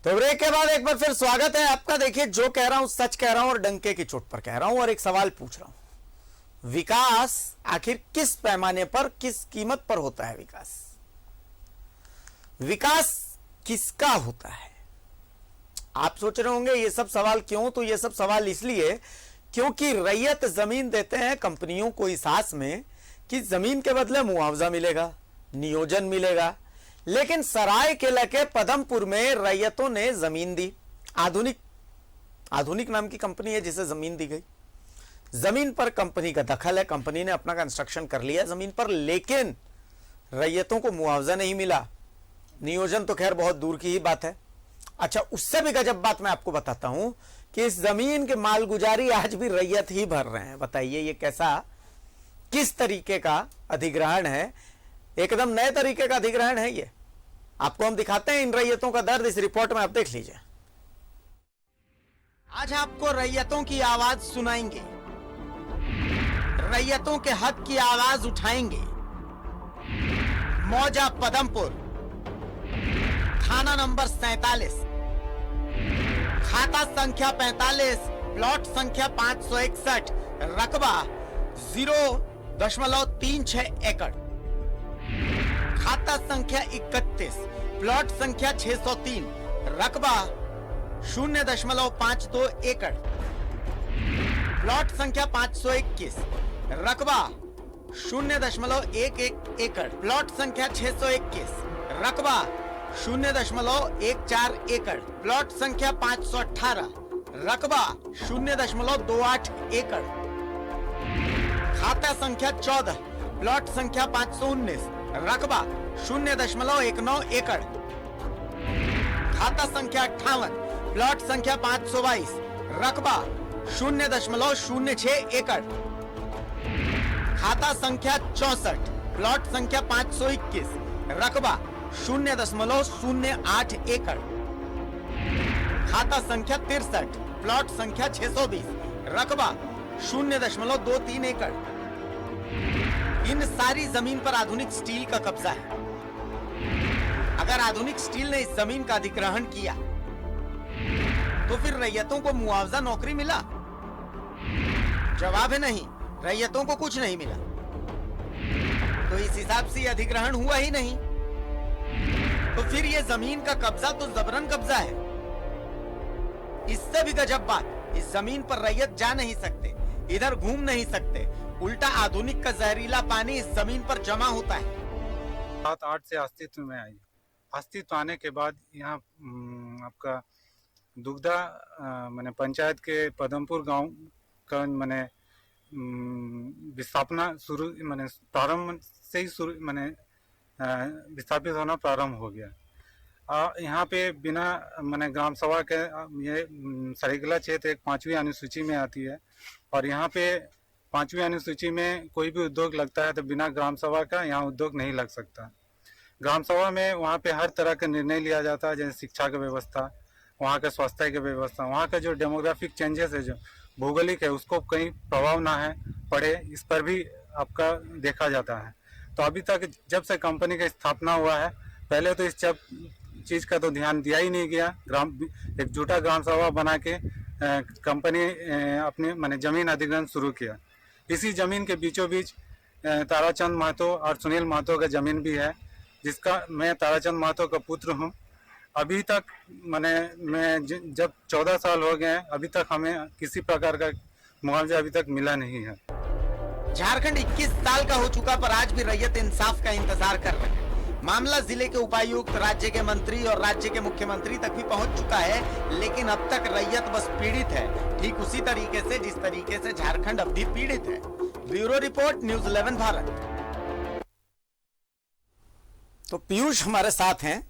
तो ब्रेक के बाद एक बार फिर स्वागत है आपका। देखिए, जो कह रहा हूं सच कह रहा हूं और डंके की चोट पर कह रहा हूं और एक सवाल पूछ रहा हूं। विकास आखिर किस पैमाने पर, किस कीमत पर होता है? विकास किसका होता है? आप सोच रहे होंगे ये सब सवाल क्यों? तो ये सब सवाल इसलिए क्योंकि रैयत जमीन देते हैं कंपनियों को इस आस में कि जमीन के बदले मुआवजा मिलेगा, नियोजन मिलेगा। लेकिन सरायकेला के पदमपुर में रैयतों ने जमीन दी। आधुनिक नाम की कंपनी है जिसे जमीन दी गई। जमीन पर कंपनी का दखल है, कंपनी ने अपना कंस्ट्रक्शन कर लिया जमीन पर, लेकिन रैयतों को मुआवजा नहीं मिला। नियोजन तो खैर बहुत दूर की ही बात है। अच्छा, उससे भी गजब बात मैं आपको बताता हूं कि इस जमीन के मालगुजारी आज भी रैयत ही भर रहे हैं। बताइए ये कैसा, किस तरीके का अधिग्रहण है? एकदम नए तरीके का अधिग्रहण है ये। आपको हम दिखाते हैं इन रैयतों का दर्द इस रिपोर्ट में, आप देख लीजिए। आज आपको रैयतों की आवाज सुनाएंगे, रैयतों के हक की आवाज उठाएंगे। मौजा पदमपुर, थाना नंबर 47, खाता संख्या 45, प्लॉट संख्या 561, रकबा 0.36 एकड़, खाता संख्या 31, प्लॉट संख्या 603, रकबा 0.52 एकड़, प्लॉट संख्या 521, रकबा 0.11 एकड़, प्लॉट संख्या 621, रकबा 0.14 एकड़, प्लॉट संख्या 518, रकबा 0.28 एकड़, खाता संख्या 14, प्लॉट संख्या 519, रकबा 0.19 एकड़, खाता संख्या 58, प्लॉट संख्या 522, रकबा 0.06 एकड़, खाता संख्या 64, प्लॉट संख्या 521, रकबा 0.08 एकड़, खाता संख्या 63, प्लॉट संख्या 620, रकबा 0.23 एकड़। इन सारी जमीन पर आधुनिक स्टील का कब्जा है। अगर आधुनिक स्टील ने इस जमीन का अधिग्रहण किया तो फिर रैयतों को मुआवजा, नौकरी मिला? जवाब है नहीं, रैयतों को कुछ नहीं मिला। तो इस हिसाब से अधिग्रहण हुआ ही नहीं। तो फिर यह जमीन का कब्जा तो जबरन कब्जा है। इससे भी गजब बात, इस जमीन पर रैयत जा नहीं सकते, इधर घूम नहीं सकते, उल्टा आधुनिक का जहरीला पानी इस जमीन पर जमा होता है। 7-8 से अस्तित्व में आई। अस्तित्व आने के बाद यहाँ आपका दुग्धा मैंने पंचायत के पदमपुर गांव का मैंने विस्थापना शुरू, मैंने प्रारंभ से ही शुरू, मैंने विस्थापित होना प्रारंभ हो गया। यहाँ पे बिना मैंने ग्राम सभा के, ये सरायकेला क्षेत्र एक 5वीं अनुसूची में आती है और यहाँ पे 5वीं अनुसूची में कोई भी उद्योग लगता है तो बिना ग्राम सभा का यहाँ उद्योग नहीं लग सकता। ग्राम सभा में वहाँ पे हर तरह का निर्णय लिया जाता है, जैसे शिक्षा की व्यवस्था, वहाँ का स्वास्थ्य की व्यवस्था, वहाँ का जो डेमोग्राफिक चेंजेस है, जो भौगोलिक है, उसको कहीं प्रभाव ना है पड़े, इस पर भी आपका देखा जाता है। तो अभी तक जब से कंपनी का स्थापना हुआ है, पहले तो इस चीज़ का तो ध्यान दिया ही नहीं गया। एक झूठा ग्राम सभा बना के कंपनी अपनी मैंने जमीन अधिग्रहण शुरू किया। इसी जमीन के बीचों बीच ताराचंद महतो और सुनील महतो का जमीन भी है, जिसका मैं ताराचंद महतो का पुत्र हूं। अभी तक मैं जब 14 साल हो गए हैं, अभी तक हमें किसी प्रकार का मुआवजा अभी तक मिला नहीं है। झारखंड 21 साल का हो चुका पर आज भी रैयत इंसाफ का इंतजार कर रहे हैं। मामला जिले के उपायुक्त, राज्य के मंत्री और राज्य के मुख्यमंत्री तक भी पहुंच चुका है, लेकिन अब तक रैयत बस पीड़ित है, ठीक उसी तरीके से जिस तरीके से झारखंड अब भी पीड़ित है। Bureau report, news 11 Bharat. तो पीयूष हमारे साथ हैं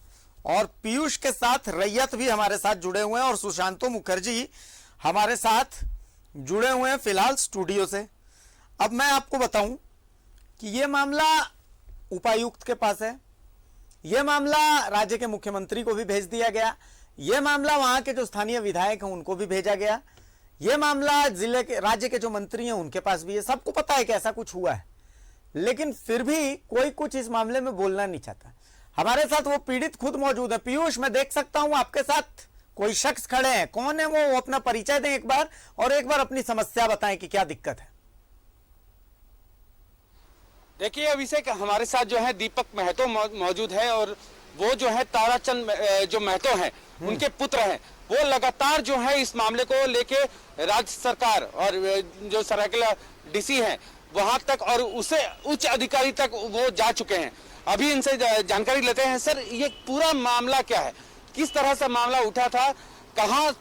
और पीयूष के साथ रैयत भी हमारे साथ जुड़े हुए हैं और सुशांतो मुखर्जी हमारे साथ जुड़े हुए हैं फिलहाल स्टूडियो से। अब मैं आपको बताऊं कि यह मामला उपायुक्त के पास है, यह मामला राज्य के मुख्यमंत्री को भी भेज दिया गया, यह मामला वहां के जो स्थानीय विधायक हैं उनको भी भेजा गया, यह मामला जिले के, राज्य के जो मंत्री हैं उनके पास भी है। सबको पता है कि ऐसा कुछ हुआ है, लेकिन फिर भी कोई कुछ इस मामले में बोलना नहीं चाहता। हमारे साथ वो पीड़ित खुद मौजूद है। पीयूष, मैं देख सकता हूं आपके साथ कोई शख्स खड़े हैं, कौन है वो अपना परिचय दें एक बार, और एक बार अपनी समस्या बताएं कि क्या दिक्कत है। देखिए अभिषेक, हमारे साथ जो है दीपक महतो मौजूद है, और वो जो है ताराचंद जो महतो हैं उनके पुत्र हैं। वो लगातार जो है इस मामले को लेके राज्य सरकार और जो सरायकेला डीसी हैं वहां तक और उसे उच्च अधिकारी तक वो जा चुके हैं। अभी इनसे जानकारी लेते हैं। सर, ये पूरा मामला क्या है, किस तरह से मामला उठा था, कहां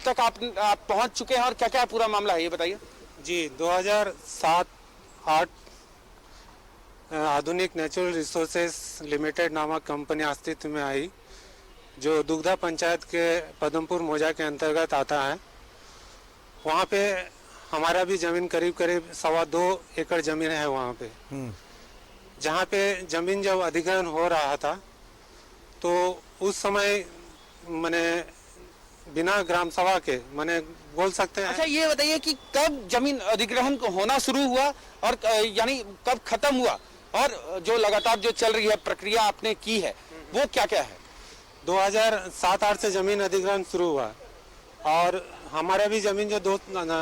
तक आप पहुंच चुके हैं और क्या क्या पूरा मामला है, ये बताइए। जी, 2007-8 आधुनिक नेचुरल रिसोर्सेस लिमिटेड नामक कंपनी अस्तित्व में आई, जो दुग्धा पंचायत के पदमपुर मौजा के अंतर्गत आता है। वहाँ पे हमारा भी जमीन करीब 2.25 एकड़ जमीन है वहाँ पे। जहाँ पे जमीन जब अधिग्रहण हो रहा था तो उस समय मैंने बिना ग्राम सभा के मैंने बोल सकते हैं। अच्छा, ये बताइए कि कब जमीन अधिग्रहण को होना शुरू हुआ और यानी कब खत्म हुआ, और जो लगातार जो चल रही है प्रक्रिया आपने की है वो क्या क्या है। 2007-8 से जमीन अधिग्रहण शुरू हुआ और हमारा भी जमीन जो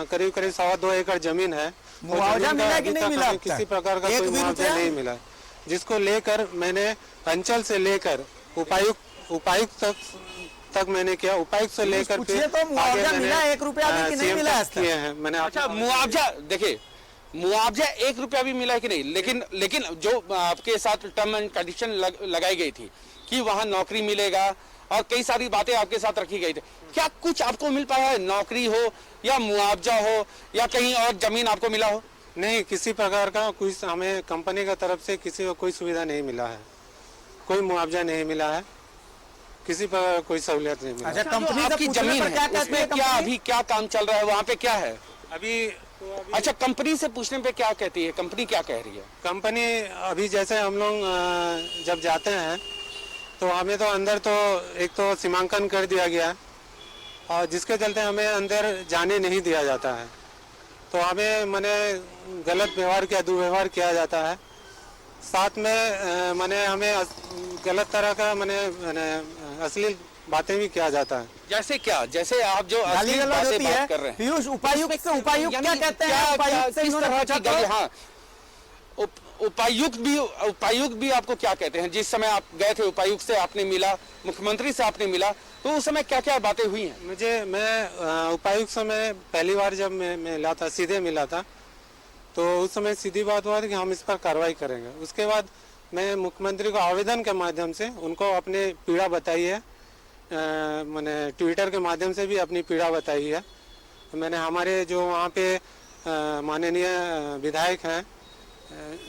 करीब 2.25 एकड़ जमीन है, मुआवजा मिला कि नहीं मिला? किसी प्रकार का कोई मुआवजा नहीं मिला, जिसको लेकर मैंने अंचल से लेकर उपायुक्त तक मैंने किया। उपायुक्त से लेकर फिर तो मुआवजा मिला 1 रुपया भी कि नहीं मिला किए हैं मैंने। अच्छा, मुआवजा देखिए, मुआवजा 1 रुपया भी मिला है कि नहीं, लेकिन जो आपके साथ टर्म एंड कंडीशन लगाई गई थी कि वहां नौकरी मिलेगा और कई सारी बातें आपके साथ रखी गई थी, क्या कुछ आपको मिल पाया है? नौकरी हो या मुआवजा हो या कहीं और जमीन आपको मिला हो? नहीं, किसी प्रकार का कोई हमें कंपनी का तरफ से किसी को कोई सुविधा नहीं मिला है, कोई मुआवजा नहीं मिला है, किसी प्रकार कोई सहूलियत नहीं मिला। अच्छा, कंपनी आपकी जमीन है उसमें क्या अभी क्या काम चल रहा है, वहाँ पे क्या है अभी? अच्छा, कंपनी से पूछने पे क्या कहती है, कंपनी क्या कह रही है? कंपनी अभी जैसे हम लोग जब जाते हैं तो हमें तो अंदर तो एक तो सीमांकन कर दिया गया और जिसके चलते हमें अंदर जाने नहीं दिया जाता है, तो हमें मैंने गलत व्यवहार किया, दुर्व्यवहार किया जाता है। साथ में मैंने हमें गलत तरह का मैंने अश्लील बातें भी किया जाता है। जैसे क्या, जैसे आप जो गाली असली गलौज बातें होती बात है। कर रहे हैं, पीयूष, उपायुक्त क्या कहते हैं? क्या- उपायुक्त से किस इन्होंने तरह पूछा की गाली? तो? हाँ, उपायुक्त भी आपको क्या कहते हैं? जिस समय आप गए थे उपायुक्त से आपने मिला, मुख्यमंत्री से आपने मिला, तो उस समय क्या क्या बातें हुई हैं? मैं उपायुक्त से मैं पहली बार जब मैं मिला था, सीधे मिला था, तो उस समय सीधी बात हुआ कि हम इस पर कार्रवाई करेंगे। उसके बाद मैं मुख्यमंत्री को आवेदन के माध्यम से उनको अपने पीड़ा बताई है, मैंने ट्विटर के माध्यम से भी अपनी पीड़ा बताई है। मैंने हमारे जो वहाँ पे माननीय विधायक हैं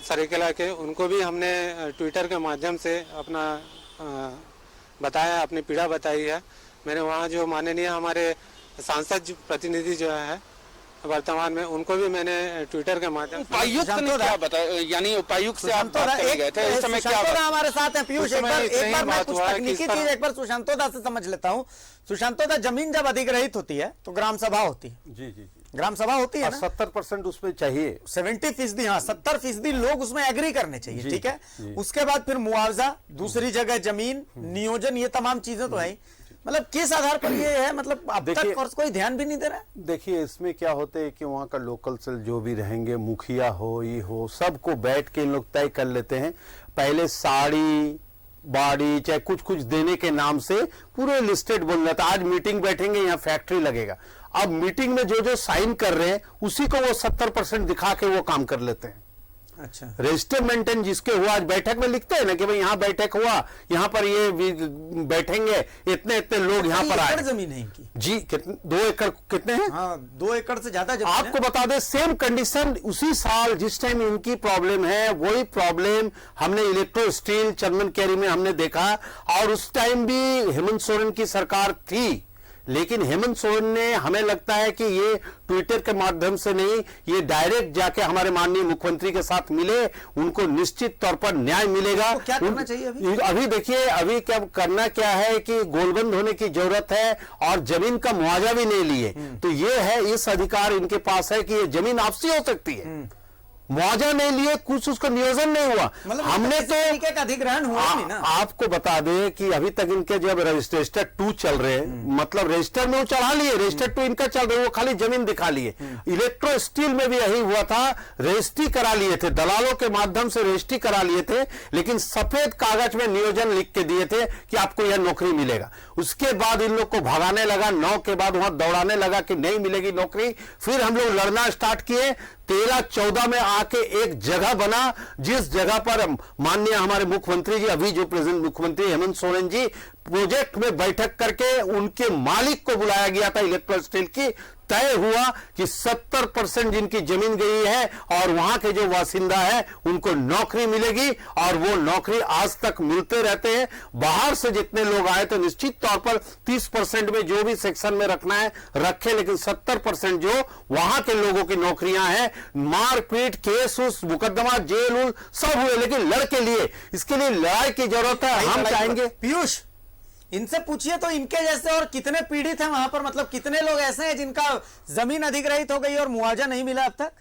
सरायकेला के, उनको भी हमने ट्विटर के माध्यम से अपना बताया, अपनी पीड़ा बताई है। मैंने वहाँ जो माननीय हमारे सांसद प्रतिनिधि जो है वर्तमान में, उनको भी मैंने ट्विटर के माध्यम से। उपायुक्त ने क्या बताया, यानी उपायुक्त से आप बात करने गए थे, उस समय क्या हमारे साथ हैं पीयूष। एक बार मैं कुछ तकनीकी चीज एक बार सुशांतोदा से समझ लेता हूँ। सुशांतोदा, जमीन जब अधिग्रहित होती है तो ग्राम सभा होती है। जी, ग्राम सभा होती है ना? 70% उसमें चाहिए, 70%। हाँ, 70% लोग उसमें एग्री करने चाहिए, ठीक है। उसके बाद फिर मुआवजा, दूसरी जगह जमीन, नियोजन, ये तमाम चीजें तो है। मतलब किस आधार पर ये है, मतलब अब तक और कोई ध्यान भी नहीं दे रहा है? देखिए, इसमें क्या होता है कि वहाँ का लोकल सेल जो भी रहेंगे, मुखिया हो ये हो, सबको बैठ के इन लोग तय कर लेते हैं। पहले साड़ी बाड़ी चाहे कुछ देने के नाम से पूरे लिस्टेड बोल रहा था, आज मीटिंग बैठेंगे, यहाँ फैक्ट्री लगेगा। अब मीटिंग में जो साइन कर रहे हैं उसी को वो 70% दिखा के वो काम कर लेते हैं। अच्छा, रजिस्टर मेंटेन जिसके हुआ, आज बैठक में लिखते हैं ना कि भाई यहाँ बैठक हुआ, यहाँ पर ये बैठेंगे, इतने लोग यहाँ पर आए। जमीन है इनकी जी, कितने 2 एकड़ कितने हैं? हाँ, 2 एकड़ से ज्यादा जमीन आपको बता दें, सेम कंडीशन उसी साल जिस टाइम इनकी प्रॉब्लम है, वही प्रॉब्लम हमने इलेक्ट्रो स्टील चंदन कैरी में हमने देखा, और उस टाइम भी हेमंत सोरेन की सरकार थी। लेकिन हेमंत सोरेन ने, हमें लगता है कि ये ट्विटर के माध्यम से नहीं, ये डायरेक्ट जाके हमारे माननीय मुख्यमंत्री के साथ मिले, उनको निश्चित तौर पर न्याय मिलेगा। तो क्या करना चाहिए अभी देखिए, अभी क्या करना क्या है कि गोलबंद होने की जरूरत है और जमीन का मुआवजा भी नहीं लिए, तो ये है, इस अधिकार इनके पास है कि ये जमीन आपसी हो सकती है। मुआवजा नहीं लिए, कुछ उसको नियोजन नहीं हुआ। मतलब हमने इस तरीके का अधिग्रहण हुआ नहीं ना। आपको बता दें कि अभी तक इनके जब रजिस्टर 2 चल रहे हैं, मतलब रजिस्टर में वो चढ़ा लिए, रजिस्टर 2 इनका चल रहा है, वो खाली जमीन दिखा लिए। इलेक्ट्रो स्टील में भी यही हुआ था, रजिस्ट्री करा लिए थे, दलालों के माध्यम से रजिस्ट्री करा लिए थे, लेकिन सफेद कागज में नियोजन लिख के दिए थे कि आपको यह नौकरी मिलेगा। उसके बाद इन लोग को भगाने लगा, 9 के बाद वहां दौड़ाने लगा कि नहीं मिलेगी नौकरी। फिर हम लोग लड़ना स्टार्ट किए, 13-14 में आके एक जगह बना, जिस जगह पर माननीय हमारे मुख्यमंत्री जी, अभी जो प्रेजेंट मुख्यमंत्री हेमंत सोरेन जी, प्रोजेक्ट में बैठक करके उनके मालिक को बुलाया गया था इलेक्ट्रो स्टील की। तय हुआ कि 70% जिनकी जमीन गई है और वहां के जो वासिंदा है उनको नौकरी मिलेगी, और वो नौकरी आज तक मिलते रहते हैं। बाहर से जितने लोग आए तो निश्चित तौर पर 30% में जो भी सेक्शन में रखना है रखे, लेकिन 70% जो वहां के लोगों की नौकरियां हैं, मारपीट, केस उस मुकदमा, जेल उल सब हुए, लेकिन लड़के लिए, इसके लिए लड़ाई की जरूरत है। हम चाहेंगे पीयूष, इनसे पूछिए तो इनके जैसे और कितने पीड़ित हैं वहां पर, मतलब कितने लोग ऐसे हैं जिनका जमीन अधिग्रहित हो गई और मुआवजा नहीं मिला अब तक।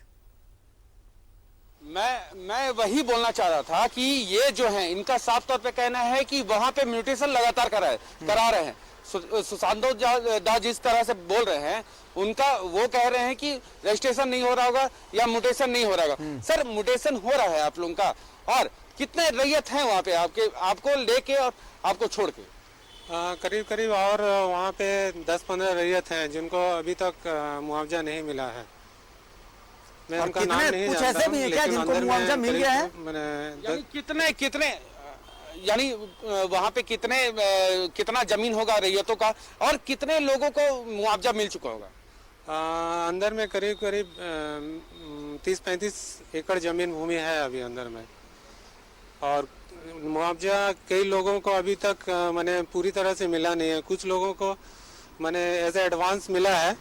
मैं वही बोलना चाह रहा था कि ये जो है इनका साफ तौर पे कहना है कि वहां पे म्यूटेशन लगातार करा रहे हैं। सुशांत दास जिस तरह से बोल रहे हैं, उनका वो कह रहे हैं कि रजिस्ट्रेशन नहीं हो रहा होगा या म्यूटेशन नहीं हो रहा होगा। सर, म्यूटेशन हो रहा है आप लोगों का, और कितने रैयत हैं वहां पे आपको लेके और आपको छोड़ के? करीब करीब और वहाँ पे 10-15 रैयत हैं जिनको अभी तक मुआवजा नहीं मिला है। मैं और उनका नाम नहीं कुछ जानता ऐसे भी हैं क्या लेकिन जिनको अंदर में मुआवजा मिल गया है? यानी कितने यानी वहां पे कितना जमीन होगा रैयतों का, और कितने लोगों को मुआवजा मिल चुका होगा? अंदर में करीब करीब 30-35 एकड़ जमीन भूमि है अभी अंदर में, और मुआवजा कई लोगों को अभी तक मैंने पूरी तरह से मिला नहीं है। कुछ लोगों को मैंने एज एडवांस मिला है,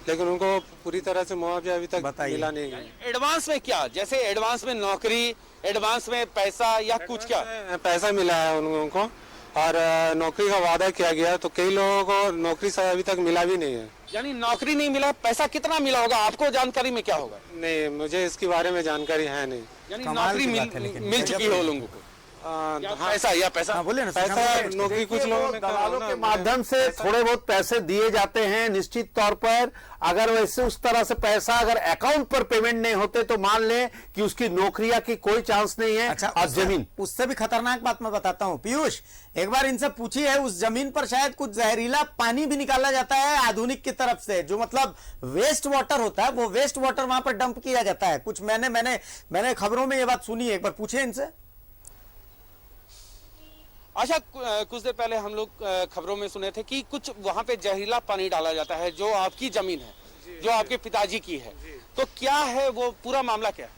लेकिन उनको पूरी तरह से मुआवजा अभी तक मिला नहीं है। एडवांस में क्या? जैसे एडवांस में नौकरी, एडवांस में पैसा, या कुछ क्या? पैसा मिला है उन लोगों को, और नौकरी का वादा किया गया, तो कई लोगों को नौकरी से अभी तक मिला भी नहीं है। यानी नौकरी नहीं मिला, पैसा कितना मिला होगा? आपको जानकारी में क्या होगा? नहीं, मुझे इसके बारे में जानकारी है नहीं। यानी नौकरी मिल चुकी है लोगों को? पैसा बोले ना, पैसा नौकरी कुछ लोगों दलालों के माध्यम से थोड़े बहुत पैसे दिए जाते हैं। निश्चित तौर पर अगर वैसे उस तरह से पैसा अगर अकाउंट पर पेमेंट नहीं होते तो मान लें कि उसकी नौकरियां की कोई चांस नहीं है। अच्छा, और जमीन उससे भी खतरनाक बात मैं बताता हूं पीयूष, एक बार इनसे पूछी है, उस जमीन पर शायद कुछ जहरीला पानी भी निकाला जाता है आधुनिक की तरफ से, जो मतलब वेस्ट वाटर होता है, वो वेस्ट वाटर वहां पर डंप किया जाता है। कुछ मैंने खबरों में ये बात सुनी है, एक बार पूछे इनसे। अच्छा, कुछ देर पहले हम लोग खबरों में सुने थे कि कुछ वहां पे जहरीला पानी डाला जाता है, जो आपकी जमीन है, जो आपके पिताजी की है, तो क्या है वो पूरा मामला क्या है?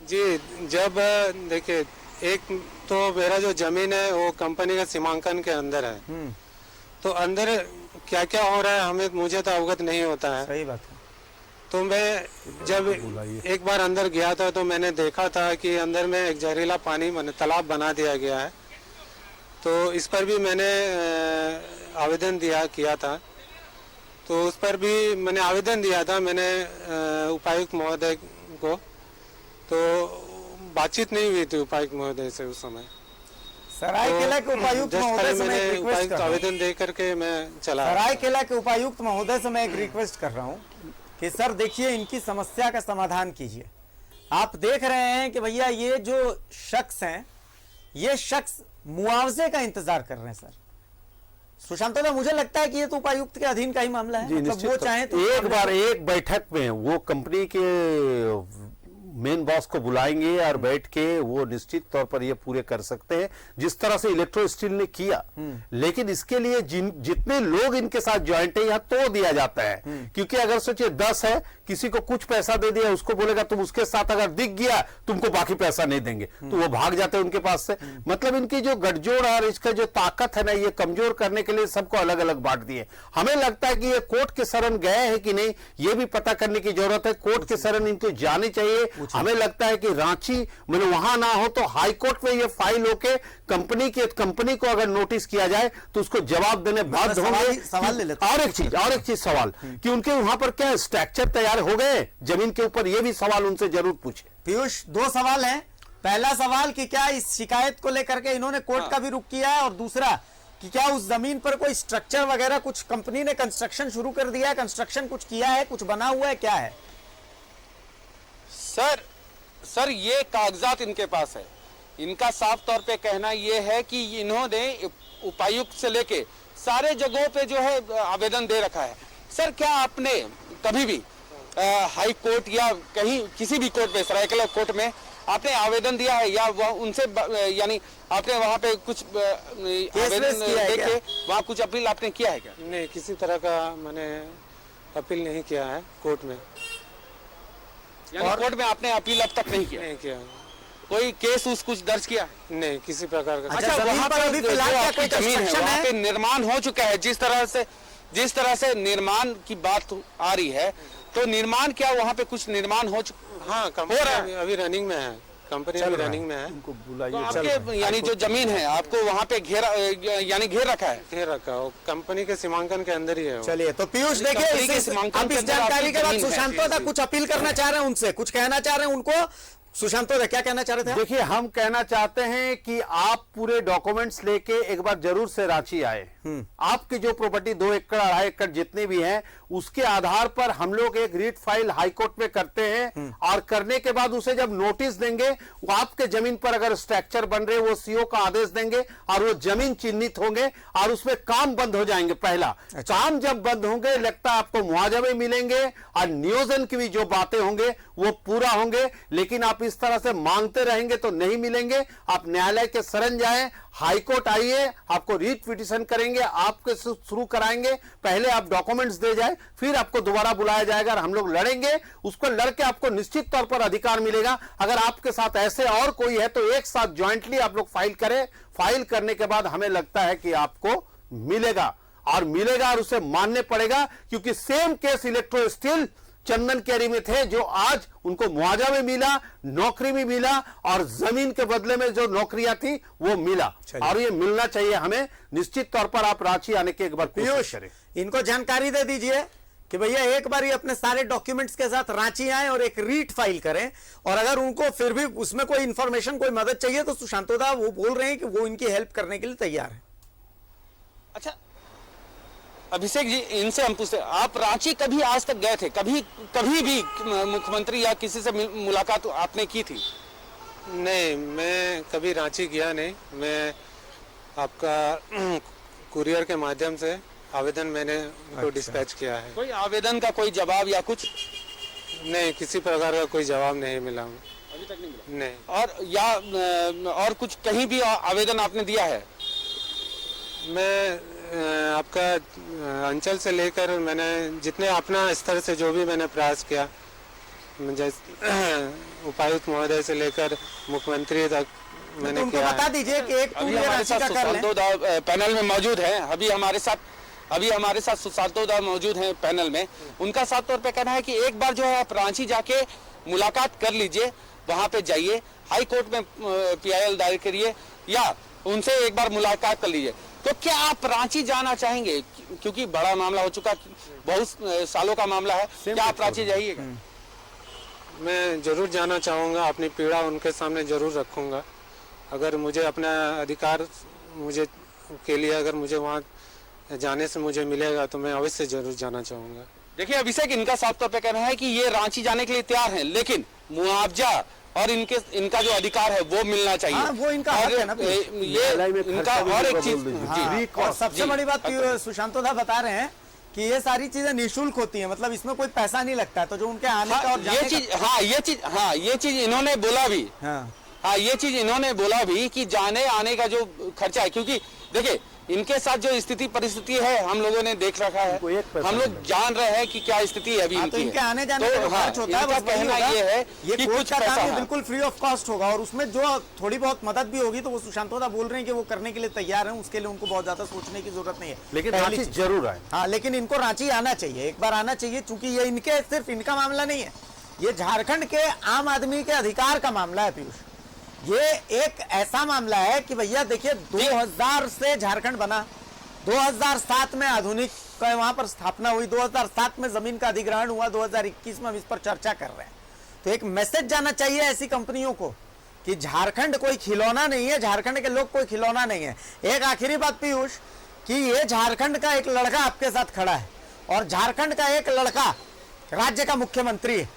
जी, जब देखिए, एक तो मेरा जो जमीन है वो कंपनी का सीमांकन के अंदर है, तो अंदर क्या क्या हो रहा है मुझे तो अवगत नहीं होता है। सही बात है। तो मैं जब एक बार अंदर गया था तो मैंने देखा था कि अंदर में एक जहरीला पानी तालाब बना दिया गया है। तो इस पर भी मैंने आवेदन किया था, तो उस पर भी मैंने आवेदन दिया था मैंने उपायुक्त महोदय को, तो बातचीत नहीं हुई थी उपायुक्त महोदय से उस समय। सरायकेला के उपायुक्त महोदय से मैं एक रिक्वेस्ट कर रहा हूं। आवेदन दे करके मैं चला। सरायकेला के उपायुक्त महोदय से मैं एक रिक्वेस्ट कर रहा हूं कि सर देखिए, इनकी समस्या का समाधान कीजिए। आप देख रहे हैं कि भैया ये जो शख्स हैं, ये शख्स मुआवजे का इंतजार कर रहे हैं। सर सुशांत भाई, मुझे लगता है कि ये तो उपायुक्त के अधीन का ही मामला है। मतलब वो चाहे तो एक बार एक बैठक में वो कंपनी के मेन बॉस को बुलाएंगे और बैठ के वो निश्चित तौर पर ये पूरे कर सकते हैं, जिस तरह से इलेक्ट्रो स्टील ने किया। लेकिन इसके लिए जितने लोग इनके साथ ज्वाइंट है, यहाँ तोड़ दिया जाता है। क्योंकि अगर सोचिए 10 है, किसी को कुछ पैसा दे दिया, उसको बोलेगा तुम उसके साथ अगर दिख गया तुमको बाकी पैसा नहीं देंगे, तो वो भाग जाते हैं उनके पास से। मतलब इनकी जो गठजोड़ और इसका जो ताकत है ना, ये कमजोर करने के लिए सबको अलग अलग बांट दिए। हमें लगता है कि ये कोर्ट के शरण गए हैं कि नहीं, ये भी पता करने की जरूरत है। कोर्ट के शरण इनको जानी चाहिए हमें लगता है कि रांची मैंने वहां ना हो तो हाई कोर्ट में ये फाइल होके कंपनी को अगर नोटिस किया जाए तो उसको जवाब देने बाध्य होंगे। सवाल ले लेते और एक चीज सवाल कि उनके वहां पर क्या स्ट्रक्चर तैयार हो गए जमीन के ऊपर, ये भी सवाल उनसे जरूर पूछे। पीयूष, 2 सवाल हैं। पहला सवाल कि क्या इस शिकायत को लेकर के इन्होंने कोर्ट का भी रुख किया है, और दूसरा कि क्या उस जमीन पर कोई स्ट्रक्चर वगैरह कुछ कंपनी ने कंस्ट्रक्शन शुरू कर दिया है, कंस्ट्रक्शन कुछ किया है, कुछ बना हुआ है, क्या है? सर ये कागजात इनके पास है। इनका साफ तौर पे कहना ये है कि इन्होंने उपायुक्त से लेके सारे जगहों पे जो है आवेदन दे रखा है। सर क्या आपने कभी भी हाई कोर्ट या कहीं किसी भी कोर्ट में, सरायकेला कोर्ट में आपने आवेदन दिया है, या वह उनसे यानी आपने वहां पे कुछ आवेदन देके वहां कुछ अपील आपने किया है क्या? नहीं, किसी तरह का मैंने अपील नहीं किया है कोर्ट में। यानी कोर्ट में आपने अपील अब तक नहीं किया? नहीं किया। कोई केस कुछ दर्ज किया? नहीं, किसी प्रकार का। अच्छा, वहाँ पर अभी जो फिलहाल क्या आपकी कोई जमीन है कंस्ट्रक्शन वहाँ है? पे निर्माण हो चुका है। जिस तरह से निर्माण की बात आ रही है, तो निर्माण क्या वहाँ पे कुछ निर्माण हो चुका? हाँ, कंपनी अभी रनिंग में है, कंपनी अभी रनिंग में है। उनको बुलाइए। तो आपके यानी जो जमीन है आपको वहाँ पे घेर रखा है? घेर रखा हो, कंपनी के सीमांकन के अंदर ही है वो। चलिए, तो पीयूष देखिए, कंपनी के इस सीमांकन अब के इस अंदर जानकारी के बाद आपकी जमीन है। सुशांतो दा कुछ अपील करना चाह रहे हैं उनसे, कुछ कहना चाह रहे हैं उनको। सुशांतो दा क्या कहना चाह रहे थे? देखिए, हम कहना चाहते हैं कि आप पूरे डॉक्यूमेंट्स लेके एक बार जरूर से रांची आए। आपकी जो प्रॉपर्टी 2 एकड़ 2.5 एकड़ जितनी भी है, उसके आधार पर हम लोग एक रीट फाइल हाई कोर्ट में करते हैं, और करने के बाद उसे जब नोटिस देंगे, वो आपके जमीन पर अगर स्ट्रक्चर बन रहे वो सीओ का आदेश देंगे और वो जमीन चिन्हित होंगे और उसमें काम बंद हो जाएंगे। पहला काम जब बंद होंगे, लगता है आपको मुआवजा भी मिलेंगे और नियोजन की भी जो बातें होंगे वो पूरा होंगे। लेकिन आप इस तरह से मांगते रहेंगे तो नहीं मिलेंगे। आप न्यायालय के शरण जाएं, हाई कोर्ट आइए, आपको रीट पिटीशन करेंगे, आपके शुरू कराएंगे। पहले आप डॉक्यूमेंट्स दे जाए, फिर आपको दोबारा बुलाया जाएगा और हम लोग लड़ेंगे। उसको लड़के आपको निश्चित तौर पर अधिकार मिलेगा। अगर आपके साथ ऐसे और कोई है तो एक साथ ज्वाइंटली आप लोग फाइल करें। फाइल करने के बाद हमें लगता है कि आपको मिलेगा और उसे मानने पड़ेगा, क्योंकि सेम केस इलेक्ट्रो स्टील चंदन कैरी में थे, जो आज उनको मुआवजा भी मिला, नौकरी भी मिला, और जमीन के बदले में जो नौकरियां थी वो मिला, और ये मिलना चाहिए हमें। निश्चित तौर पर आप रांची आने के एक बार कोशिश करें। इनको जानकारी दे दीजिए कि भैया एक बार ये अपने सारे डॉक्यूमेंट्स के साथ रांची आए और एक रीट फाइल करें, और अगर उनको फिर भी उसमें कोई इंफॉर्मेशन, कोई मदद चाहिए तो सुशांतो दा वो बोल रहे हैं कि वो इनकी हेल्प करने के लिए तैयार है। अच्छा अभिषेक जी, इनसे हम पूछते, आप रांची कभी आज तक गए थे? कभी भी मुख्यमंत्री या किसी से मुलाकात आपने की थी? नहीं, मैं कभी रांची गया नहीं। मैं आपका कुरियर के माध्यम से आवेदन मैंने उनको डिस्पैच किया है। कोई आवेदन का कोई जवाब या कुछ? नहीं, किसी प्रकार का कोई जवाब नहीं मिला अभी तक नहीं मिला। नहीं। और कुछ कहीं भी आवेदन आपने दिया है? मैं आपका अंचल से लेकर मैंने जितने अपना स्तर से जो भी मैंने प्रयास किया, उपायुक्त महोदय से लेकर मुख्यमंत्री तक मैंने उनको किया बता है। दीजिए कि एक अभी पूरे हमारे रांची साथ का कर लें। सुशांतो दा पैनल में मौजूद है। अभी हमारे साथ सुशांतो दा मौजूद हैं पैनल में। उनका साफ तौर पे कहना है कि एक बार जो है आप रांची जाके मुलाकात कर लीजिए, वहां पे जाइए, हाई कोर्ट में PIL दायर करिए या उनसे एक बार मुलाकात कर लीजिए। तो क्या आप रांची जाना चाहेंगे? क्योंकि बड़ा मामला हो चुका, बहुत सालों का मामला है, क्या आप रांची जाइएगा? मैं जरूर जाना चाहूँगा, अपनी पीड़ा उनके सामने जरूर रखूँगा। अगर मुझे अपना अधिकार के लिए अगर मुझे वहाँ जाने से मुझे मिलेगा तो मैं अवश्य जरूर जाना चाहूँगा। देखिए अभिषेक, इनका साफ तौर पे कहना है कि ये रांची जाने के लिए तैयार हैं, लेकिन मुआवजा और इनका जो अधिकार है वो मिलना चाहिए। हाँ, वो इनका हक है ना। ये इनका और एक चीज जी, और सबसे बड़ी बात सुशांतो दा बता रहे हैं कि ये सारी चीजें निःशुल्क होती हैं, मतलब इसमें कोई पैसा नहीं लगता है। तो जो उनके आने का और जाने ये चीज इन्होंने बोला भी। का, ये चीज इन्होंने बोला भी कि जाने आने का जो खर्चा है, क्योंकि देखिए इनके साथ जो स्थिति परिस्थिति है हम लोगों ने देख रखा है, हम लोग जान रहे हैं कि क्या स्थिति है अभी तो इनकी। इनके आने जाने का जो खर्च होता है, बस कहना ये है कि कुछ पैसा है, बिल्कुल फ्री ऑफ कॉस्ट होगा, और उसमें जो थोड़ी बहुत मदद भी होगी तो वो सुशांतो दा बोल रहे हैं कि वो करने के लिए तैयार हैं। उसके लिए उनको बहुत ज्यादा सोचने की जरूरत नहीं है, लेकिन रांची जरूर आए। हाँ, लेकिन इनको रांची आना चाहिए, एक बार आना चाहिए, चूंकि ये सिर्फ इनका मामला नहीं है, ये झारखंड के आम आदमी के अधिकार का मामला है पीयूष। ये एक ऐसा मामला है कि भैया देखिए 2000 से झारखंड बना, 2007 में आधुनिक वहां पर स्थापना हुई, 2007 में जमीन का अधिग्रहण हुआ, 2021 में हम इस पर चर्चा कर रहे हैं। तो एक मैसेज जाना चाहिए ऐसी कंपनियों को कि झारखंड कोई खिलौना नहीं है, झारखंड के लोग कोई खिलौना नहीं है। एक आखिरी बात पीयूष कि ये झारखंड का एक लड़का आपके साथ खड़ा है और झारखंड का एक लड़का राज्य का मुख्यमंत्री है।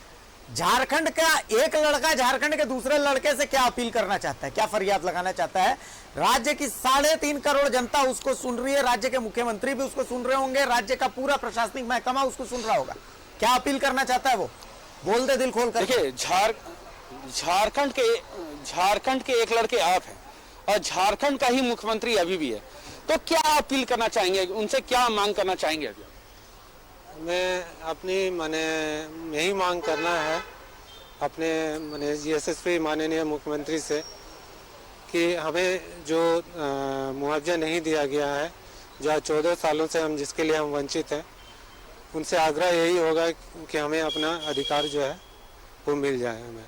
झारखंड का एक लड़का झारखंड के दूसरे लड़के से क्या अपील करना चाहता है, क्या फरियाद लगाना चाहता है? राज्य की 3.5 करोड़ जनता उसको सुन रही है, राज्य के मुख्यमंत्री भी उसको सुन रहे होंगे, राज्य का पूरा प्रशासनिक महकमा उसको सुन रहा होगा। क्या अपील करना चाहता है वो? बोल दे दिल खोल कर। देखिए झारखंड के एक लड़के आप हैं और झारखंड का ही मुख्यमंत्री अभी भी है, तो क्या अपील करना चाहेंगे, उनसे क्या मांग करना चाहेंगे? अभी मैं अपनी यही मांग करना है अपने यशस्वी माननीय मुख्यमंत्री से कि हमें जो मुआवजा नहीं दिया गया है, जो 14 सालों से हम जिसके लिए हम वंचित हैं, उनसे आग्रह यही होगा कि हमें अपना अधिकार जो है वो मिल जाए, हमें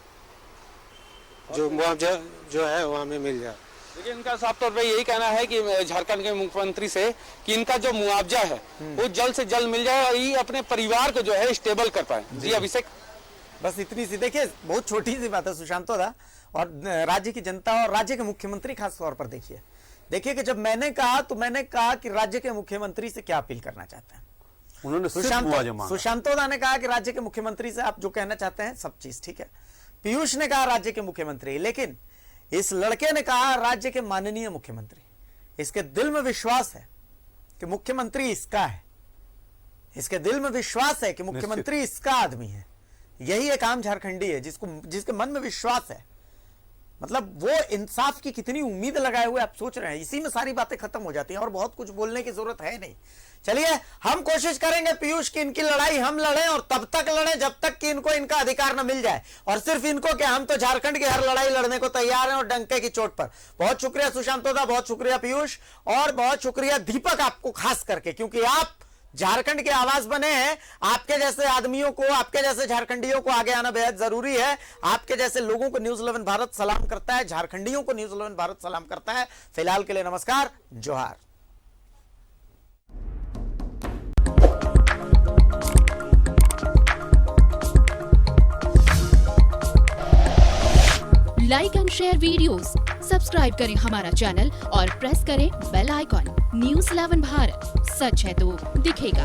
जो मुआवजा जो है वो हमें मिल जाए। देखिए इनका साफ तौर पे यही कहना है कि झारखंड के मुख्यमंत्री से कि इनका जो मुआवजा है वो जल्द से जल्द मिल जाए और ये अपने परिवार को जो है स्टेबल कर पाए। जी अभिषेक, बस इतनी सी, देखिए बहुत छोटी सी बात है सुशांतो दा, और राज्य की जनता और राज्य के मुख्यमंत्री खास तौर पर देखिए कि जब मैंने कहा कि राज्य के मुख्यमंत्री से क्या अपील करना चाहते हैं, उन्होंने सुशांतो दा ने कहा कि राज्य के मुख्यमंत्री से आप जो कहना चाहते हैं सब चीज ठीक है। पीयूष ने कहा राज्य के मुख्यमंत्री, लेकिन इस लड़के ने कहा राज्य के माननीय मुख्यमंत्री। इसके दिल में विश्वास है कि मुख्यमंत्री इसका है, इसके दिल में विश्वास है कि मुख्यमंत्री इसका आदमी है। यही एक आम झारखंडी है जिसके मन में विश्वास है। मतलब वो इंसाफ की कितनी उम्मीद लगाए हुए आप सोच रहे हैं। इसी में सारी बातें खत्म हो जाती हैं और बहुत कुछ बोलने की जरूरत है नहीं। चलिए हम कोशिश करेंगे पीयूष की इनकी लड़ाई हम लड़ें और तब तक लड़ें जब तक कि इनको इनका अधिकार न मिल जाए। और सिर्फ इनको क्या, हम तो झारखंड की हर लड़ाई लड़ने को तैयार हैं और डंके की चोट पर। बहुत शुक्रिया सुशांतो दा, बहुत शुक्रिया पीयूष, और बहुत शुक्रिया दीपक आपको खास करके, क्योंकि आप झारखंड के आवाज बने हैं। आपके जैसे आदमियों को, आपके जैसे झारखंडियों को आगे आना बेहद जरूरी है। आपके जैसे लोगों को न्यूज़ 11 भारत सलाम करता है, झारखंडियों को न्यूज़ 11 भारत सलाम करता है। फिलहाल के लिए नमस्कार, जोहार। Like and share videos, subscribe करें हमारा चैनल और प्रेस करें बेल आइकॉन। न्यूज़ 11 भारत, सच है तो दिखेगा।